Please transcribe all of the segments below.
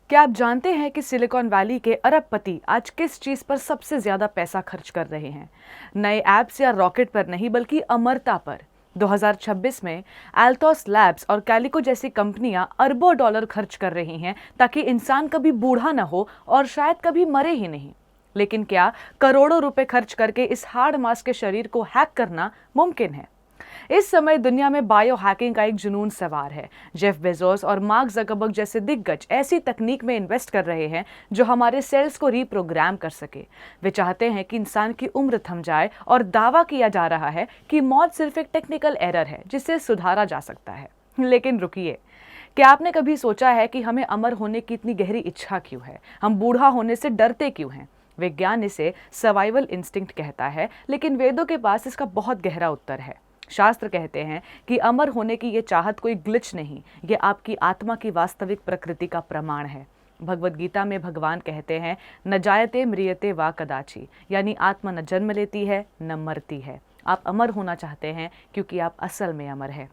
क्या आप जानते हैं कि सिलिकॉन वैली के अरबपति आज किस चीज पर सबसे ज्यादा पैसा खर्च कर रहे हैं? नए ऐप्स या रॉकेट पर नहीं, बल्कि अमरता पर। 2026 में एल्टोस लैब्स और कैलिको जैसी कंपनियां अरबों डॉलर खर्च कर रही हैं ताकि इंसान कभी बूढ़ा न हो और शायद कभी मरे ही नहीं। लेकिन क्या करोड़ों रुपए खर्च करके इस हार्ड मास के शरीर को हैक करना मुमकिन है? इस समय दुनिया में बायो हैकिंग का एक जुनून सवार है। जेफ बेजोस और मार्क जकरबर्ग जैसे दिग्गज ऐसी तकनीक में इन्वेस्ट कर रहे हैं जो हमारे सेल्स को रीप्रोग्राम कर सके। वे चाहते हैं कि इंसान की उम्र थम जाए और दावा किया जा रहा है कि मौत सिर्फ एक टेक्निकल एरर है जिसे सुधारा जा सकता है। लेकिन रुकिए, क्या आपने कभी सोचा है कि हमें अमर होने की इतनी गहरी इच्छा क्यों है? हम बूढ़ा होने से डरते क्यों हैं? विज्ञान इसे सर्वाइवल इंस्टिंक्ट कहता है, लेकिन वेदों के पास इसका बहुत गहरा उत्तर है। शास्त्र कहते हैं कि अमर होने की ये चाहत कोई ग्लिच नहीं, ये आपकी आत्मा की वास्तविक प्रकृति का प्रमाण है। भगवद गीता में भगवान कहते हैं, न जायते म्रियते वा कदाचि, यानी आत्मा न जन्म लेती है न मरती है। आप अमर होना चाहते हैं क्योंकि आप असल में अमर है।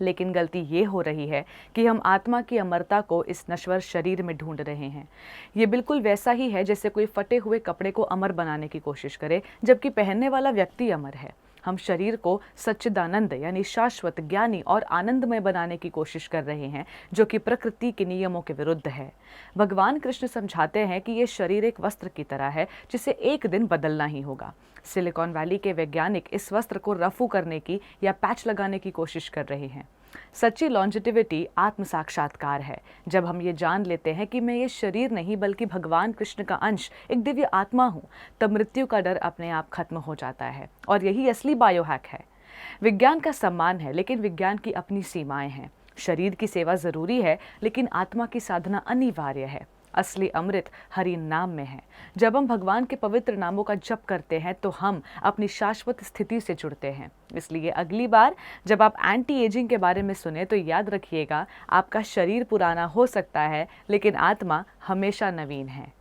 लेकिन गलती ये हो रही है कि हम आत्मा की अमरता को इस नश्वर शरीर में ढूंढ रहे हैं। ये बिल्कुल वैसा ही है जैसे कोई फटे हुए कपड़े को अमर बनाने की कोशिश करे, जबकि पहनने वाला व्यक्ति अमर है। हम शरीर को सच्चिदानंद यानी शाश्वत, ज्ञानी और आनंदमय बनाने की कोशिश कर रहे हैं, जो कि प्रकृति के नियमों के विरुद्ध है। भगवान कृष्ण समझाते हैं कि ये शरीर एक वस्त्र की तरह है जिसे एक दिन बदलना ही होगा। सिलिकॉन वैली के वैज्ञानिक इस वस्त्र को रफू करने की या पैच लगाने की कोशिश कर रहे हैं। सच्ची लॉन्जेटिविटी आत्म साक्षात्कार है, जब हम ये जान लेते हैं कि मैं ये शरीर नहीं बल्कि भगवान कृष्ण का अंश, एक दिव्य आत्मा हूँ, तब मृत्यु का डर अपने आप खत्म हो जाता है। और यही असली बायोहैक है। विज्ञान का सम्मान है, लेकिन विज्ञान की अपनी सीमाएं हैं। शरीर की सेवा जरूरी है, लेकिन आत्मा की साधना अनिवार्य है। असली अमृत हरि नाम में है। जब हम भगवान के पवित्र नामों का जप करते हैं तो हम अपनी शाश्वत स्थिति से जुड़ते हैं। इसलिए अगली बार जब आप एंटी एजिंग के बारे में सुने तो याद रखिएगा, आपका शरीर पुराना हो सकता है, लेकिन आत्मा हमेशा नवीन है।